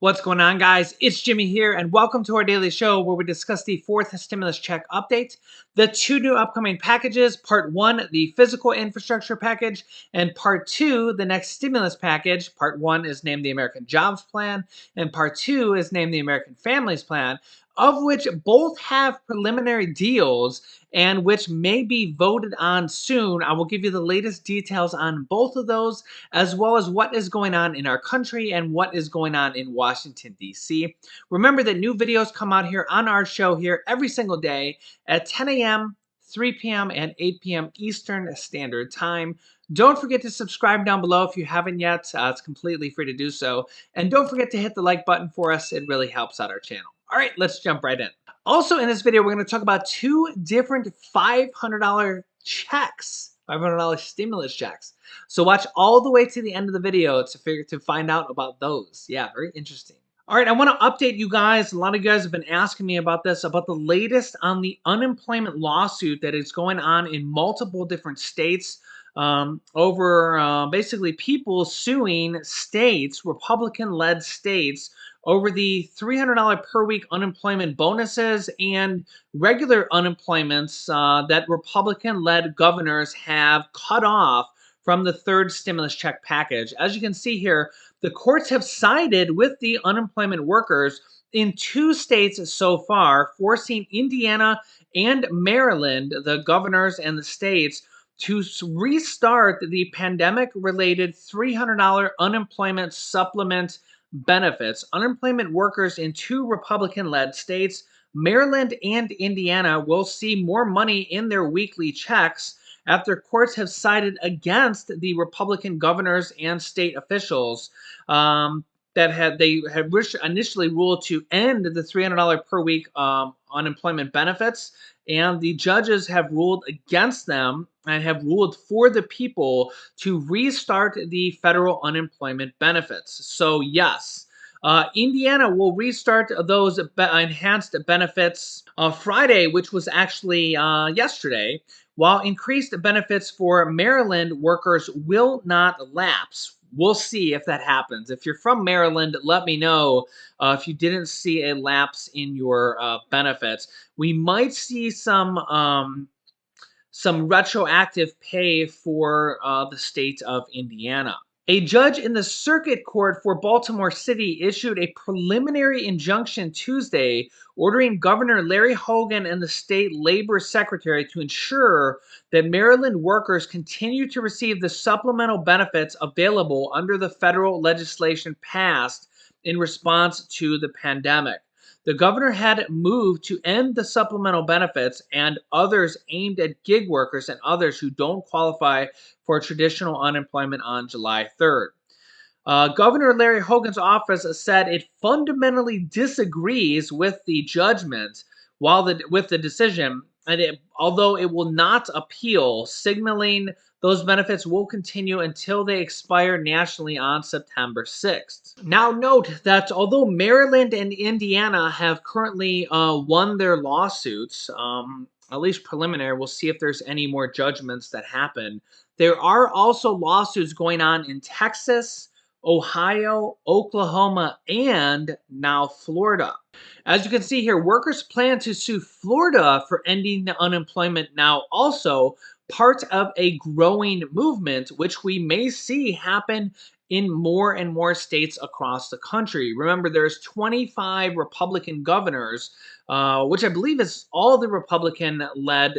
What's going on, guys? It's Jimmy here, and welcome to our daily show where we discuss the fourth stimulus check update, the two new upcoming packages, part one, the physical infrastructure package, and part two, the next stimulus package. Part one is named the American Jobs Plan, and part two is named the American Families Plan, of which both have preliminary deals and which may be voted on soon. I will give you the latest details on both of those, as well as what is going on in our country and what is going on in Washington, D.C. Remember that new videos come out here on our show here every single day at 10 a.m., 3 p.m., and 8 p.m. Eastern Standard Time. Don't forget to subscribe down below if you haven't yet. It's completely free to do so. And don't forget to hit the like button for us. It really helps out our channel. All right, let's jump right in. Also in this video, we're going to talk about two different $500 checks, $500 stimulus checks. So watch all the way to the end of the video to find out about those. Yeah, very interesting. All right, I want to update you guys. A lot of you guys have been asking me about this, about the latest on the unemployment lawsuit that is going on in multiple different states over basically people suing states, Republican-led states, over the $300 per week unemployment bonuses and regular unemployments that Republican-led governors have cut off from the third stimulus check package. As you can see here, the courts have sided with the unemployment workers in two states so far, forcing Indiana and Maryland, the governors and the states, to restart the pandemic-related $300 unemployment supplement benefits. Unemployment workers in two Republican-led states, Maryland and Indiana, will see more money in their weekly checks after courts have sided against the Republican governors and state officials that had initially ruled to end the $300 per week unemployment benefits, and the judges have ruled against them and have ruled for the people to restart the federal unemployment benefits. So yes, Indiana will restart those enhanced benefits Friday, which was actually yesterday, while increased benefits for Maryland workers will not lapse. We'll see if that happens. If you're from Maryland, let me know if you didn't see a lapse in your benefits. We might see some retroactive pay for the state of Indiana. A judge in the circuit court for Baltimore City issued a preliminary injunction Tuesday ordering Governor Larry Hogan and the state labor secretary to ensure that Maryland workers continue to receive the supplemental benefits available under the federal legislation passed in response to the pandemic. The governor had moved to end the supplemental benefits and others aimed at gig workers and others who don't qualify for traditional unemployment on July 3rd. Governor Larry Hogan's office said it fundamentally disagrees with the judgment with the decision, and although it will not appeal, signaling those benefits will continue until they expire nationally on September 6th. Now note that although Maryland and Indiana have currently won their lawsuits, at least preliminary, we'll see if there's any more judgments that happen. There are also lawsuits going on in Texas, Ohio, Oklahoma, and now Florida. As you can see here, workers plan to sue Florida for ending the unemployment now, also part of a growing movement, which we may see happen in more and more states across the country. Remember, there's 25 Republican governors, which I believe is all the Republican-led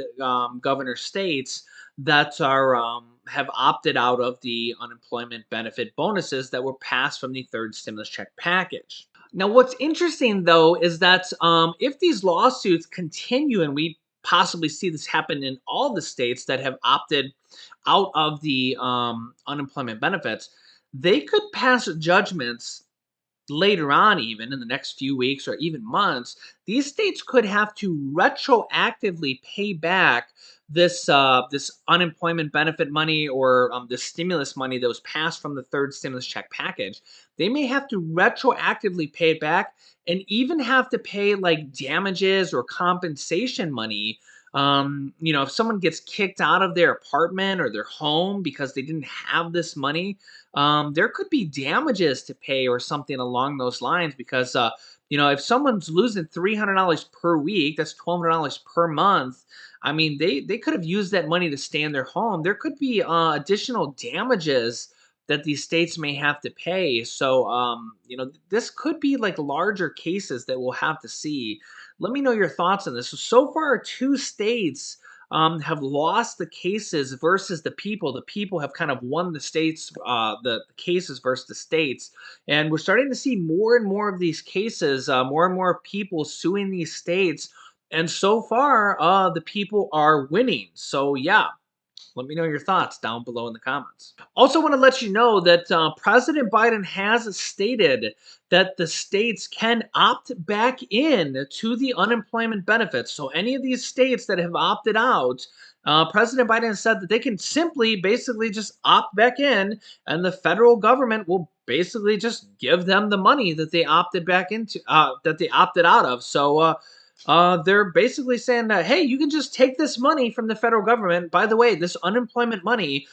governor states that are have opted out of the unemployment benefit bonuses that were passed from the third stimulus check package. Now, what's interesting, though, is that if these lawsuits continue, and we possibly see this happen in all the states that have opted out of the unemployment benefits, they could pass judgments later on, even in the next few weeks or even months. These states could have to retroactively pay back this unemployment benefit money or the stimulus money that was passed from the third stimulus check package. They may have to retroactively pay it back and even have to pay like damages or compensation money If someone gets kicked out of their apartment or their home because they didn't have this money, there could be damages to pay or something along those lines because, if someone's losing $300 per week, that's $1,200 per month. I mean, they could have used that money to stay in their home. There could be additional damages that these states may have to pay. So, this could be like larger cases that we'll have to see. Let me know your thoughts on this. So far, two states have lost the cases versus the people. The people have kind of won the states, the cases versus the states. And we're starting to see more and more of these cases, more and more people suing these states. And so far, the people are winning. So, yeah, let me know your thoughts down below in the comments. Also, want to let you know that President Biden has stated that the states can opt back in to the unemployment benefits. So, any of these states that have opted out, President Biden has said that they can simply basically just opt back in, and the federal government will basically just give them the money that they opted back into, that they opted out of. So, they're basically saying that, hey, you can just take this money from the federal government. By the way, this unemployment money,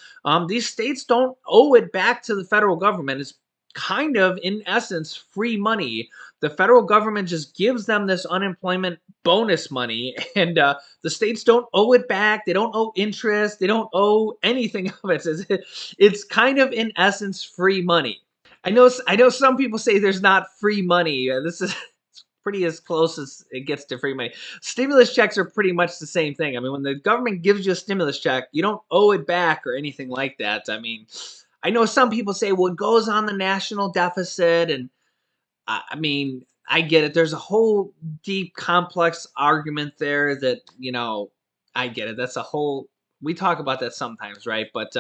these states don't owe it back to the federal government. It's kind of, in essence, free money. The federal government just gives them this unemployment bonus money, and the states don't owe it back. They don't owe interest. They don't owe anything of it. It's kind of, in essence, free money. I know some people say there's not free money. This is pretty as close as it gets to free money. Stimulus checks are pretty much the same thing. I mean, when the government gives you a stimulus check, you don't owe it back or anything like that. I mean, I know some people say, well, it goes on the national deficit. And I mean, I get it. There's a whole deep, complex argument there that, I get it. That's a whole, we talk about that sometimes, right? But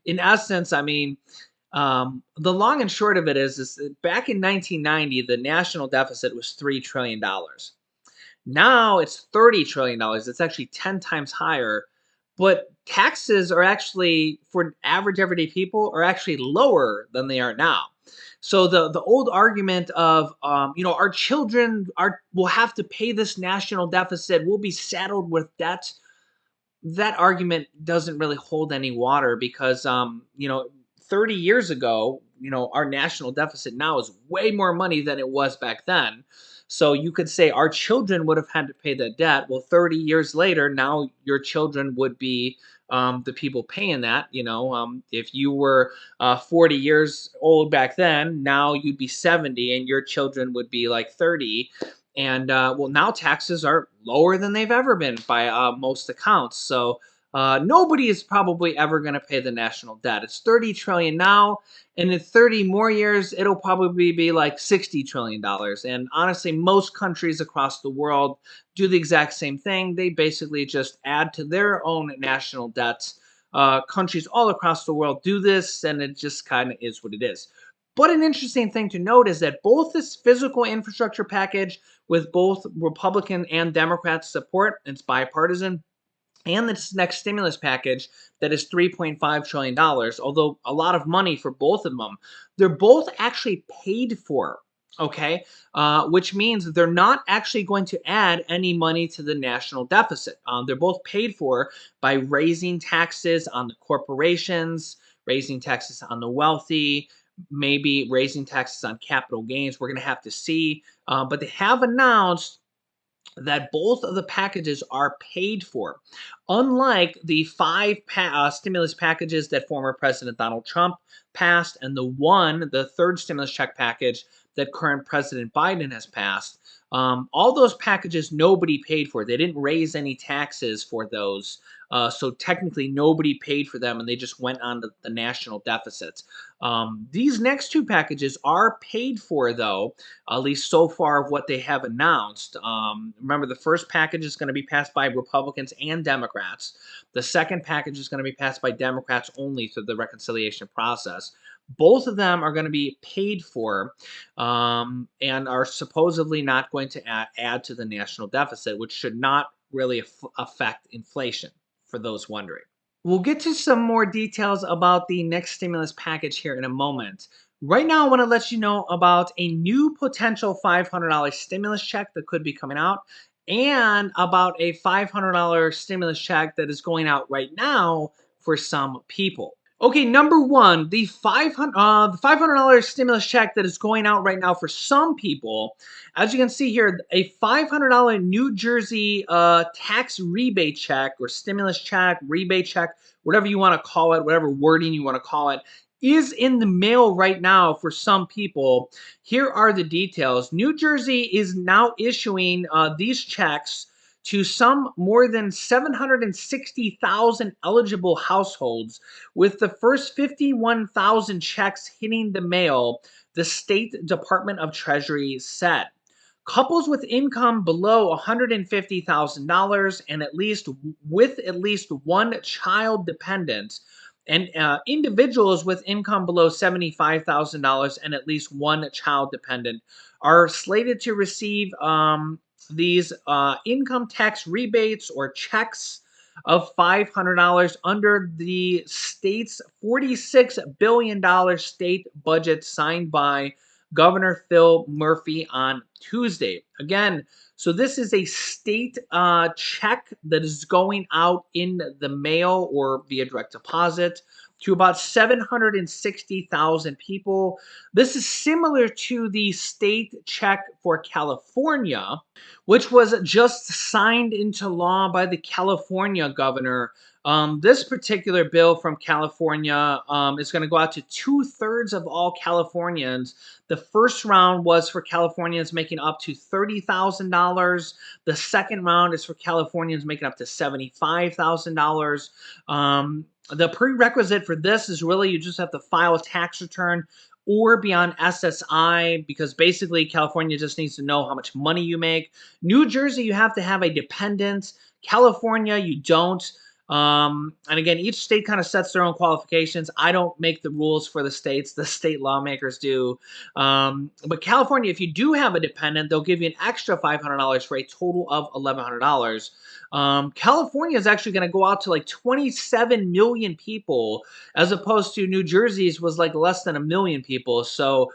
in essence, I mean, the long and short of it is that back in 1990, the national deficit was $3 trillion. Now it's $30 trillion. It's actually 10 times higher. But taxes are actually, for average everyday people, are actually lower than they are now. So the old argument of, our children will have to pay this national deficit, we'll be saddled with debt, that argument doesn't really hold any water because 30 years ago, our national deficit now is way more money than it was back then. So you could say our children would have had to pay that debt. Well, 30 years later, now your children would be the people paying that. If you were 40 years old back then, now you'd be 70 and your children would be like 30. And well, now taxes are lower than they've ever been by most accounts. So nobody is probably ever going to pay the national debt. It's 30 trillion now, and in 30 more years, it'll probably be like $60 trillion. And honestly, most countries across the world do the exact same thing. They basically just add to their own national debts. Countries all across the world do this, and it just kind of is what it is. But an interesting thing to note is that both this physical infrastructure package with both Republican and Democrat support, it's bipartisan, and this next stimulus package that is $3.5 trillion, although a lot of money for both of them, they're both actually paid for, okay? Which means that they're not actually going to add any money to the national deficit. They're both paid for by raising taxes on the corporations, raising taxes on the wealthy, maybe raising taxes on capital gains. We're going to have to see. But they have announced that both of the packages are paid for. Unlike the five stimulus packages that former President Donald Trump passed and the third stimulus check package that current President Biden has passed, all those packages nobody paid for. They didn't raise any taxes for those. So technically nobody paid for them and they just went on to the national deficits. These next two packages are paid for, though, at least so far of what they have announced. Remember, the first package is going to be passed by Republicans and Democrats. The second package is going to be passed by Democrats only through the reconciliation process. Both of them are going to be paid for and are supposedly not going to add to the national deficit, which should not really affect inflation, for those wondering. We'll get to some more details about the next stimulus package here in a moment. Right now, I want to let you know about a new potential $500 stimulus check that could be coming out. and about a $500 stimulus check that is going out right now for some people. Okay, number one, the $500 stimulus check that is going out right now for some people. As you can see here, a $500 New Jersey tax rebate check or stimulus check, rebate check, whatever you want to call it, whatever wording you want to call it, is in the mail right now for some people. Here are the details. New Jersey is now issuing these checks to some more than 760,000 eligible households, with the first 51,000 checks hitting the mail, the State Department of Treasury said. Couples with income below $150,000 and at least one child dependent, and individuals with income below $75,000 and at least one child dependent are slated to receive these income tax rebates or checks of $500 under the state's $46 billion state budget signed by Governor Phil Murphy on Tuesday. Again, so this is a state check that is going out in the mail or via direct deposit to about 760,000 people. This is similar to the state check for California, which was just signed into law by the California governor. This particular bill from California is going to go out to 2/3 of all Californians. The first round was for Californians making up to $30,000. The second round is for Californians making up to $75,000. The prerequisite for this is really you just have to file a tax return or be on SSI, because basically California just needs to know how much money you make. New Jersey, you have to have a dependent. California, you don't. And again, each state kind of sets their own qualifications. I don't make the rules for the states. The state lawmakers do. But California, if you do have a dependent, they'll give you an extra $500 for a total of $1,100. California is actually going to go out to like 27 million people, as opposed to New Jersey's was like less than 1 million people. So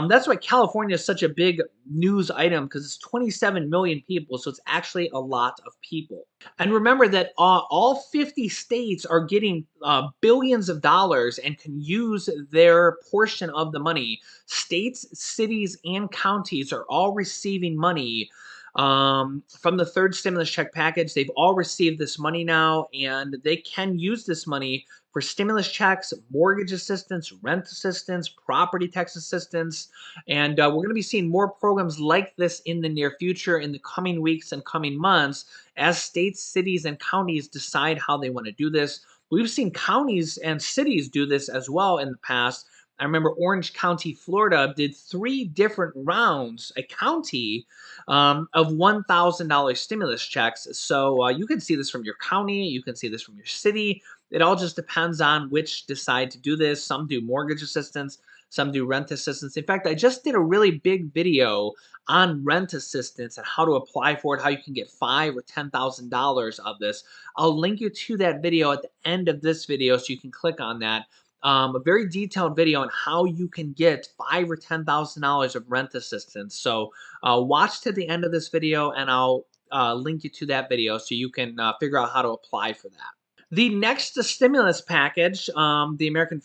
that's why California is such a big news item, because it's 27 million people. So it's actually a lot of people. And remember that all 50 states are getting billions of dollars and can use their portion of the money. States, cities, and counties are all receiving money from the third stimulus check package. They've all received this money now, and they can use this money for stimulus checks, mortgage assistance, rent assistance, property tax assistance. And we're going to be seeing more programs like this in the near future, in the coming weeks and coming months, as states, cities, and counties decide how they want to do this. We've seen counties and cities do this as well in the past. I remember Orange County, Florida did 3 different rounds, a county, of $1,000 stimulus checks. So you can see this from your county, you can see this from your city. It all just depends on which decide to do this. Some do mortgage assistance, some do rent assistance. In fact, I just did a really big video on rent assistance and how to apply for it, how you can get $5,000 or $10,000 of this. I'll link you to that video at the end of this video so you can click on that. A very detailed video on how you can get $5,000 or $10,000 of rent assistance. So watch to the end of this video, and I'll link you to that video so you can figure out how to apply for that. The next stimulus package, the American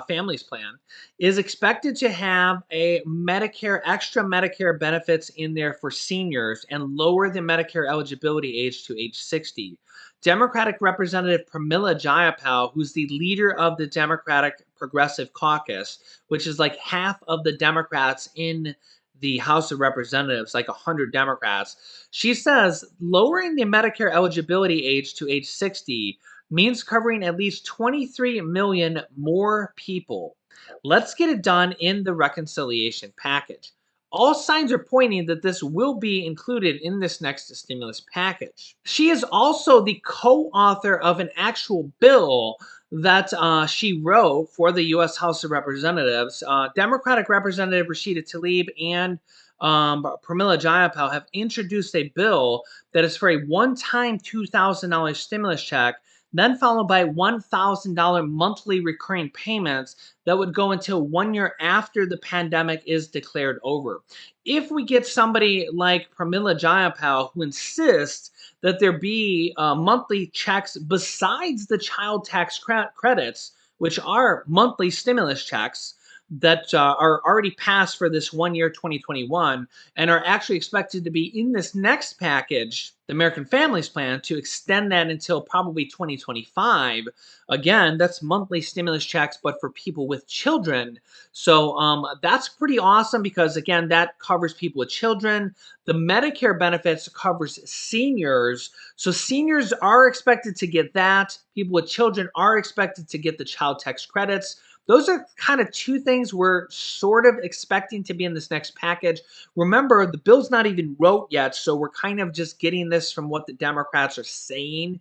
Families Plan, is expected to have a extra Medicare benefits in there for seniors and lower the Medicare eligibility age to age 60. Democratic Representative Pramila Jayapal, who's the leader of the Democratic Progressive Caucus, which is like half of the Democrats in the House of Representatives, like 100 Democrats, she says lowering the Medicare eligibility age to age 60 means covering at least 23 million more people. Let's get it done in the reconciliation package. All signs are pointing that this will be included in this next stimulus package. She is also the co-author of an actual bill that she wrote for the U.S. House of Representatives. Democratic Representative Rashida Tlaib and Pramila Jayapal have introduced a bill that is for a one-time $2,000 stimulus check then followed by $1,000 monthly recurring payments that would go until 1 year after the pandemic is declared over. If we get somebody like Pramila Jayapal who insists that there be monthly checks besides the child tax credits, which are monthly stimulus checks that are already passed for this 1 year 2021 and are actually expected to be in this next package, the American Families Plan, to extend that until probably 2025. Again, that's monthly stimulus checks, but for people with children. So that's pretty awesome because, again, that covers people with children. The Medicare benefits covers seniors. So seniors are expected to get that. People with children are expected to get the child tax credits. Those are kind of two things we're sort of expecting to be in this next package. Remember, the bill's not even wrote yet, so we're kind of just getting this from what the Democrats are saying.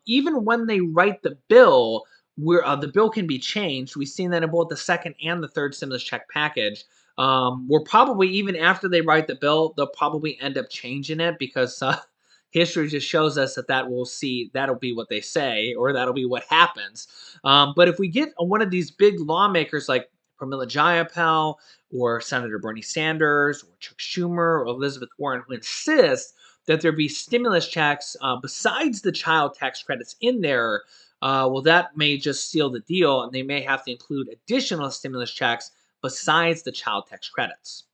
Even when they write the bill, the bill can be changed. We've seen that in both the second and the third stimulus check package. We're probably, even after they write the bill, they'll probably end up changing it because history just shows us that'll be what they say, or that'll be what happens. But if we get one of these big lawmakers like Pramila Jayapal or Senator Bernie Sanders or Chuck Schumer or Elizabeth Warren who insist that there be stimulus checks besides the child tax credits in there, well, that may just seal the deal, and they may have to include additional stimulus checks besides the child tax credits.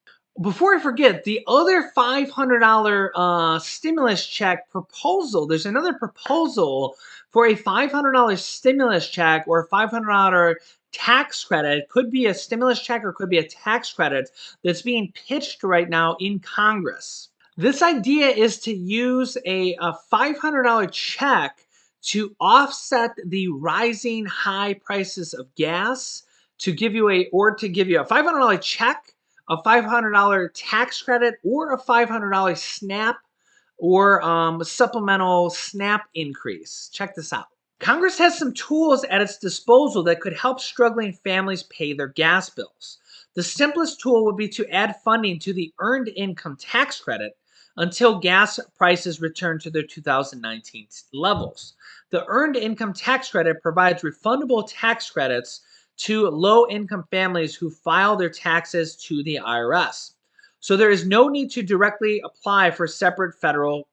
Before I forget, the other $500 stimulus check proposal, there's another proposal for a $500 stimulus check or a $500 tax credit. It could be a stimulus check or it could be a tax credit that's being pitched right now in Congress. This idea is to use a $500 check to offset the rising high prices of gas, to give you a $500 check, a $500 tax credit, or a $500 SNAP or supplemental SNAP increase. Check this out. Congress has some tools at its disposal that could help struggling families pay their gas bills. The simplest tool would be to add funding to the Earned Income Tax Credit until gas prices return to their 2019 levels. The Earned Income Tax Credit provides refundable tax credits to low-income families who file their taxes to the IRS. So there is no need to directly apply for separate federal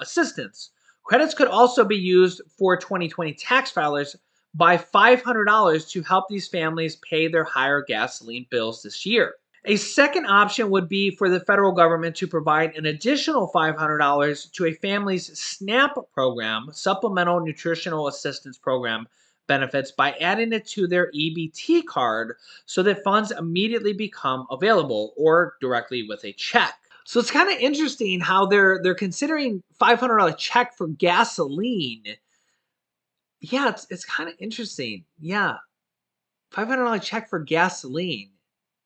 assistance. Credits could also be used for 2020 tax filers by $500 to help these families pay their higher gasoline bills this year. A second option would be for the federal government to provide an additional $500 to a family's SNAP program, Supplemental Nutritional Assistance Program benefits, by adding it to their EBT card so that funds immediately become available or directly with a check. So it's kind of interesting how they're considering $500 check for gasoline. Yeah, it's kind of interesting. Yeah, $500 check for gasoline.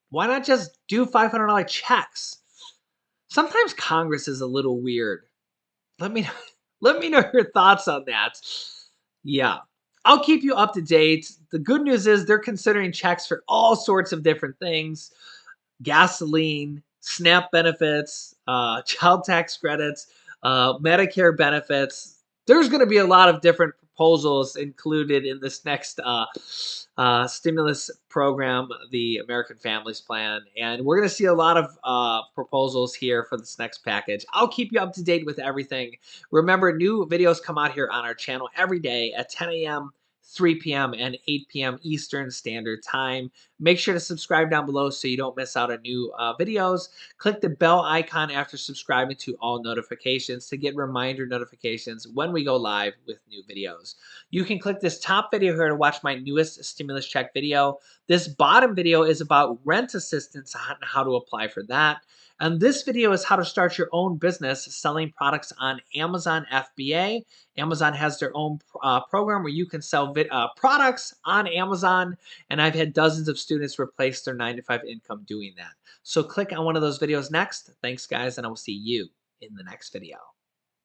Why not just do $500 checks? Sometimes Congress is a little weird. Let me let me know your thoughts on that. Yeah. I'll keep you up to date. The good news is they're considering checks for all sorts of different things: gasoline, SNAP benefits, child tax credits, Medicare benefits. There's going to be a lot of different proposals included in this next stimulus program, the American Families Plan. And we're going to see a lot of proposals here for this next package. I'll keep you up to date with everything. Remember, new videos come out here on our channel every day at 10 a.m., 3 p.m., and 8 p.m. Eastern Standard Time. Make sure to subscribe down below so you don't miss out on new videos. Click the bell icon after subscribing to all notifications to get reminder notifications when we go live with new videos. You can click this top video here to watch my newest stimulus check video. This bottom video is about rent assistance and how to apply for that. And this video is how to start your own business selling products on Amazon FBA. Amazon has their own program where you can sell products on Amazon, and I've had dozens of students replace their 9-to-5 income doing that. So click on one of those videos next. Thanks, guys, and I will see you in the next video.